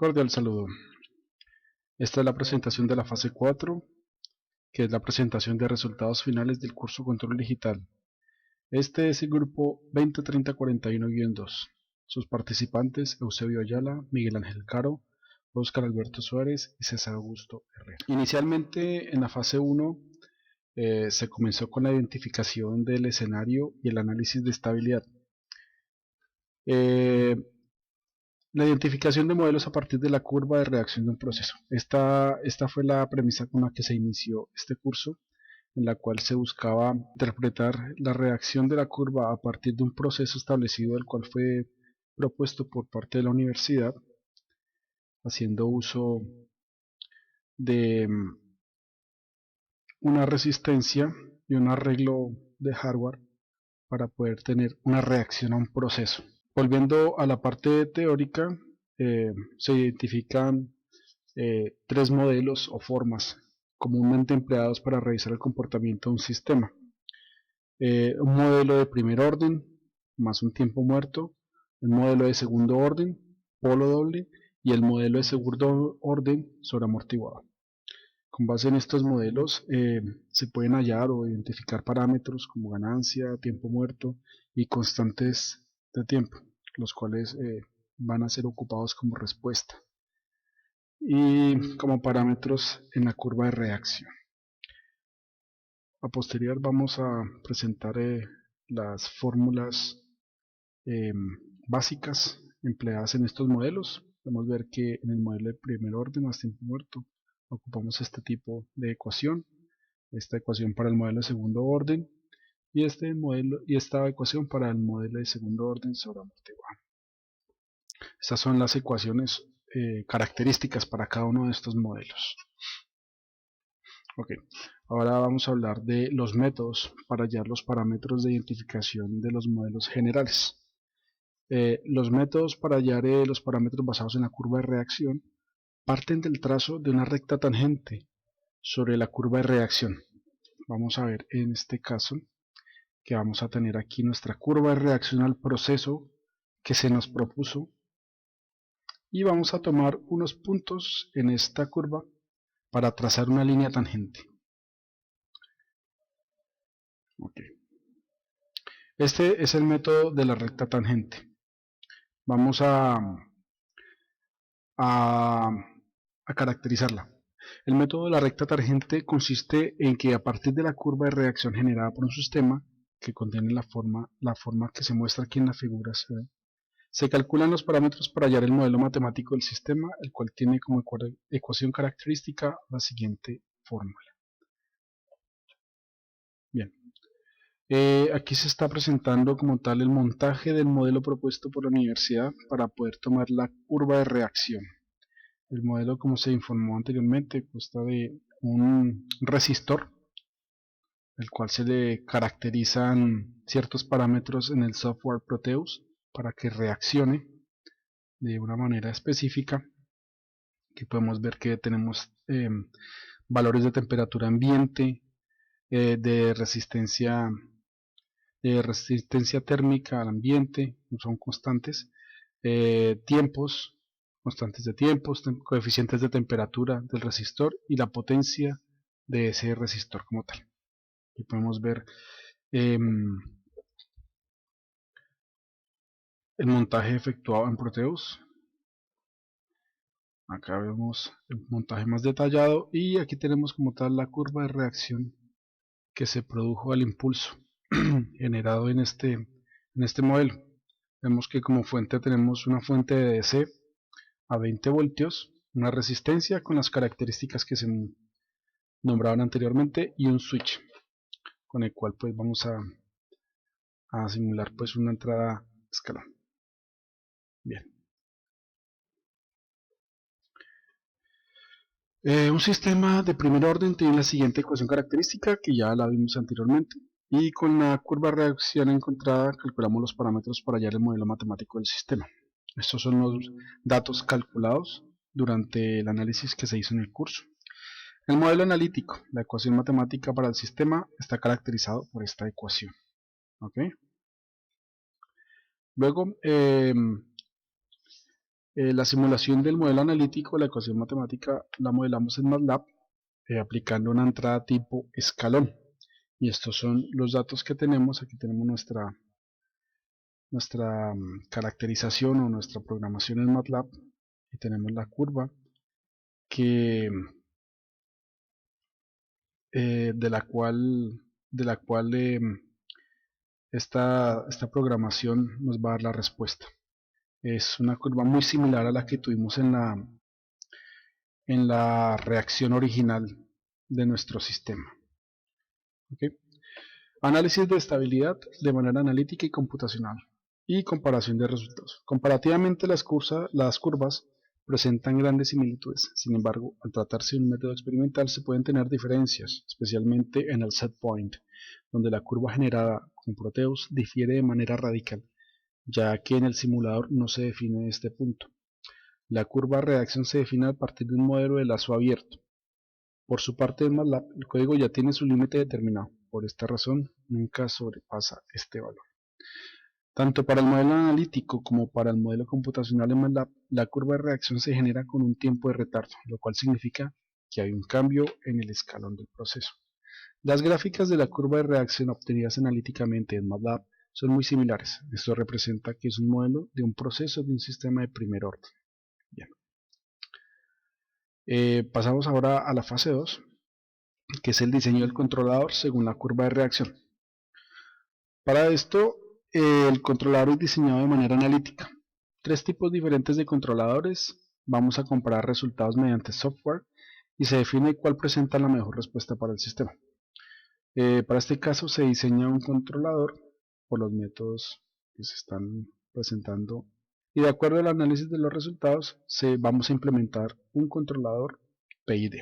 Cordial saludo. Esta es la presentación de la fase 4, que es la presentación de resultados finales del curso Control Digital. Este es el grupo 203041-2. Sus participantes: Eusebio Ayala, Miguel Ángel Caro, Óscar Alberto Suárez y César Augusto Herrera. Inicialmente, en la fase 1, se comenzó con la identificación del escenario y el análisis de estabilidad. La identificación de modelos a partir de la curva de reacción de un proceso. Esta fue la premisa con la que se inició este curso, en la cual se buscaba interpretar la reacción de la curva a partir de un proceso establecido, el cual fue propuesto por parte de la universidad, haciendo uso de una resistencia y un arreglo de hardware para poder tener una reacción a un proceso. Volviendo a la parte teórica, se identifican tres modelos o formas comúnmente empleados para revisar el comportamiento de un sistema. Un modelo de primer orden más un tiempo muerto, el modelo de segundo orden, polo doble, y el modelo de segundo orden sobreamortiguado. Con base en estos modelos se pueden hallar o identificar parámetros como ganancia, tiempo muerto y constantes de tiempo, los cuales van a ser ocupados como respuesta y como parámetros en la curva de reacción. A posterior vamos a presentar las fórmulas básicas empleadas en estos modelos. Podemos ver que en el modelo de primer orden más tiempo muerto ocupamos este tipo de ecuación, esta ecuación para el modelo de segundo orden y esta ecuación para el modelo de segundo orden sobreamortiguado. Estas son las ecuaciones características para cada uno de estos modelos. Ok, ahora vamos a hablar de los métodos para hallar los parámetros de identificación de los modelos generales. Los métodos para hallar los parámetros basados en la curva de reacción parten del trazo de una recta tangente sobre la curva de reacción. Vamos a ver en este caso que vamos a tener aquí nuestra curva de reacción al proceso que se nos propuso y vamos a tomar unos puntos en esta curva para trazar una línea tangente. Okay. Este es el método de la recta tangente. Vamos a caracterizarla. El método de la recta tangente consiste en que a partir de la curva de reacción generada por un sistema que contiene la forma que se muestra aquí en la figura, se calculan los parámetros para hallar el modelo matemático del sistema, el cual tiene como ecuación característica la siguiente fórmula. Bien, aquí se está presentando como tal el montaje del modelo propuesto por la universidad para poder tomar la curva de reacción. El modelo, como se informó anteriormente, consta de un resistor, el cual se le caracterizan ciertos parámetros en el software Proteus para que reaccione de una manera específica. Aquí podemos ver que tenemos valores de temperatura ambiente, de resistencia térmica al ambiente, son constantes, tiempos, constantes de tiempos, coeficientes de temperatura del resistor y la potencia de ese resistor como tal. Aquí podemos ver el montaje efectuado en Proteus. Acá vemos el montaje más detallado y aquí tenemos como tal la curva de reacción que se produjo al impulso generado en este modelo. Vemos que como fuente tenemos una fuente de DC a 20 voltios, una resistencia con las características que se nombraban anteriormente y un switch con el cual pues vamos a simular pues una entrada escalón. Bien. Un sistema de primer orden tiene la siguiente ecuación característica que ya la vimos anteriormente, y con la curva de reacción encontrada calculamos los parámetros para hallar el modelo matemático del sistema. Estos son los datos calculados durante el análisis que se hizo en el curso. El modelo analítico, la ecuación matemática para el sistema, está caracterizado por esta ecuación. ¿Okay? Luego La simulación del modelo analítico, la ecuación matemática, la modelamos en MATLAB aplicando una entrada tipo escalón. Y estos son los datos que tenemos. Aquí tenemos nuestra caracterización o nuestra programación en MATLAB. Y tenemos la curva que de la cual esta programación nos va a dar la respuesta. Es una curva muy similar a la que tuvimos en la reacción original de nuestro sistema. ¿Okay? Análisis de estabilidad de manera analítica y computacional. Y comparación de resultados. Comparativamente las curvas presentan grandes similitudes. Sin embargo, al tratarse de un método experimental se pueden tener diferencias, especialmente en el set point, donde la curva generada con Proteus difiere de manera radical, ya que en el simulador no se define este punto. La curva de reacción se define a partir de un modelo de lazo abierto. Por su parte en MATLAB, el código ya tiene su límite determinado. Por esta razón, nunca sobrepasa este valor. Tanto para el modelo analítico como para el modelo computacional en MATLAB, la curva de reacción se genera con un tiempo de retardo, lo cual significa que hay un cambio en el escalón del proceso. Las gráficas de la curva de reacción obtenidas analíticamente en MATLAB son muy similares. Esto representa que es un modelo de un proceso de un sistema de primer orden. Bien. Pasamos ahora a la fase 2, que es el diseño del controlador según la curva de reacción. Para esto, el controlador es diseñado de manera analítica. 3 tipos diferentes de controladores. Vamos a comparar resultados mediante software y se define cuál presenta la mejor respuesta para el sistema. Para este caso se diseña un controlador por los métodos que se están presentando y de acuerdo al análisis de los resultados vamos a implementar un controlador PID.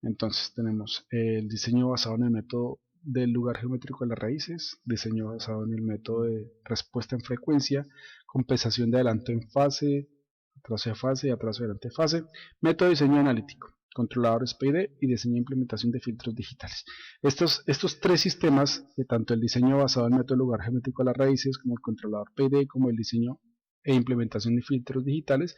Entonces tenemos el diseño basado en el método del lugar geométrico de las raíces, diseño basado en el método de respuesta en frecuencia, compensación de adelanto en fase, atraso de fase y atraso de adelante de fase, método de diseño analítico, controladores PID y diseño e implementación de filtros digitales. Estos 3 sistemas, tanto el diseño basado en el método del lugar geométrico de las raíces, como el controlador PID, como el diseño e implementación de filtros digitales,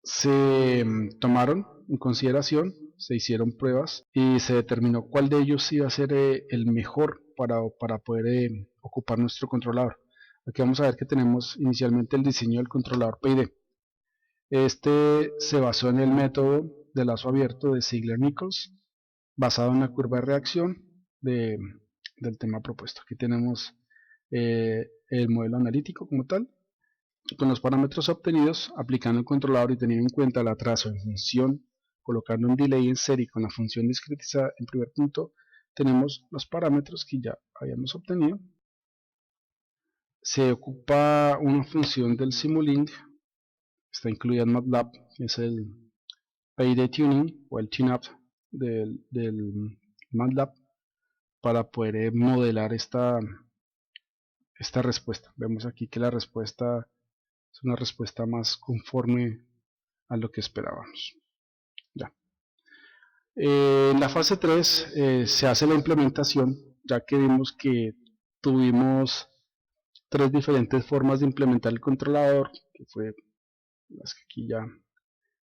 se tomaron en consideración, se hicieron pruebas y se determinó cuál de ellos iba a ser el mejor para poder ocupar nuestro controlador. Aquí vamos a ver que tenemos inicialmente el diseño del controlador PID. Este se basó en el método de lazo abierto de Ziegler-Nichols, basado en la curva de reacción del tema propuesto. Aquí tenemos el modelo analítico como tal, con los parámetros obtenidos aplicando el controlador y teniendo en cuenta el atraso en función, colocando un delay en serie con la función discretizada en primer punto, tenemos los parámetros que ya habíamos obtenido. Se ocupa una función del Simulink, está incluida en MATLAB, que es el PID Tuning o el TUNUP del MATLAB, para poder modelar esta respuesta. Vemos aquí que la respuesta es una respuesta más conforme a lo que esperábamos. Ya. En la fase 3 se hace la implementación, ya que vimos que tuvimos 3 diferentes formas de implementar el controlador, que fue las que aquí ya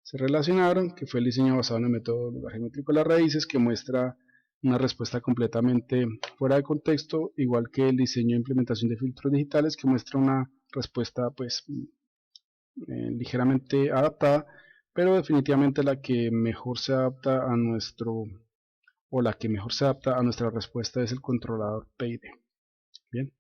se relacionaron, que fue el diseño basado en el método geométrico de las raíces, que muestra una respuesta completamente fuera de contexto, igual que el diseño e implementación de filtros digitales, que muestra una respuesta pues ligeramente adaptada, pero definitivamente la que mejor se adapta a nuestra respuesta es el controlador PID. Bien.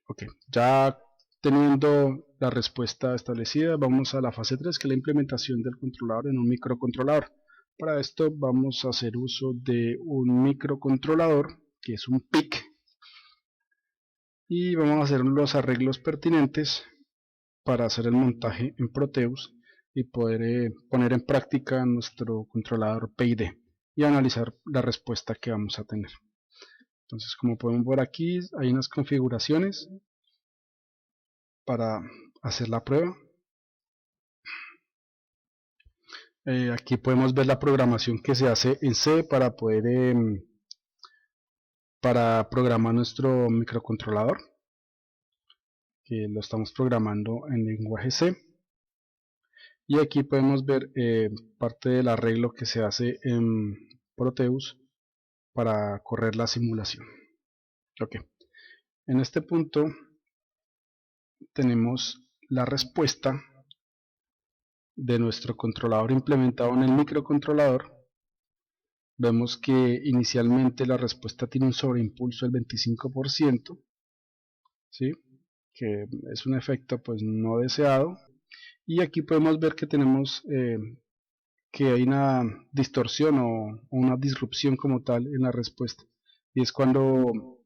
Ok, ya teniendo la respuesta establecida, vamos a la fase 3, que es la implementación del controlador en un microcontrolador. Para esto vamos a hacer uso de un microcontrolador, que es un PIC, y vamos a hacer los arreglos pertinentes para hacer el montaje en Proteus y poder poner en práctica nuestro controlador PID y analizar la respuesta que vamos a tener. Entonces, como podemos ver aquí, hay unas configuraciones para hacer la prueba. Aquí podemos ver la programación que se hace en C para poder para programar nuestro microcontrolador. lo estamos programando en lenguaje C. Y aquí podemos ver parte del arreglo que se hace en Proteus para correr la simulación. Ok, en este punto tenemos la respuesta de nuestro controlador implementado en el microcontrolador. Vemos que inicialmente la respuesta tiene un sobreimpulso del 25%, ¿sí? Que es un efecto pues no deseado. Y aquí podemos ver que tenemos que hay una distorsión o una disrupción como tal en la respuesta, y es cuando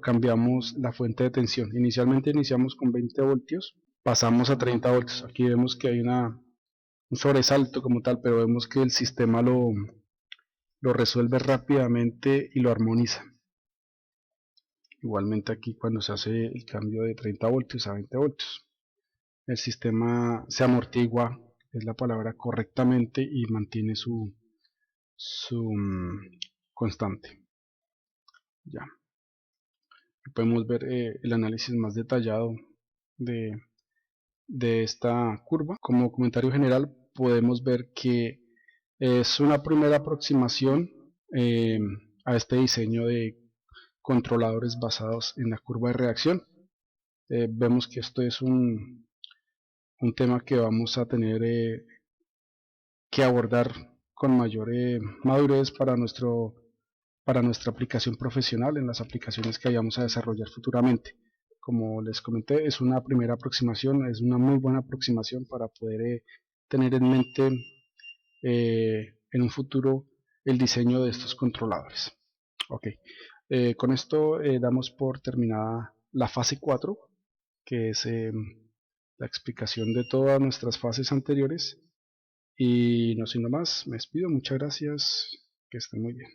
cambiamos la fuente de tensión. Inicialmente iniciamos con 20 voltios, pasamos a 30 voltios. Aquí vemos que hay un sobresalto como tal, pero vemos que el sistema lo resuelve rápidamente y lo armoniza. Igualmente aquí cuando se hace el cambio de 30 voltios a 20 voltios, el sistema se amortigua, es la palabra, correctamente, y mantiene su constante. Ya podemos ver el análisis más detallado de, de esta curva. Como comentario general podemos ver que es una primera aproximación a este diseño de controladores basados en la curva de reacción. Vemos que esto es un tema que vamos a tener que abordar con mayor madurez para nuestra aplicación profesional, en las aplicaciones que vayamos a desarrollar futuramente. Como les comenté, es una primera aproximación, es una muy buena aproximación para poder tener en mente en un futuro el diseño de estos controladores. Ok, con esto damos por terminada la fase 4, que es la explicación de todas nuestras fases anteriores. Y no siendo más, me despido, muchas gracias, que estén muy bien.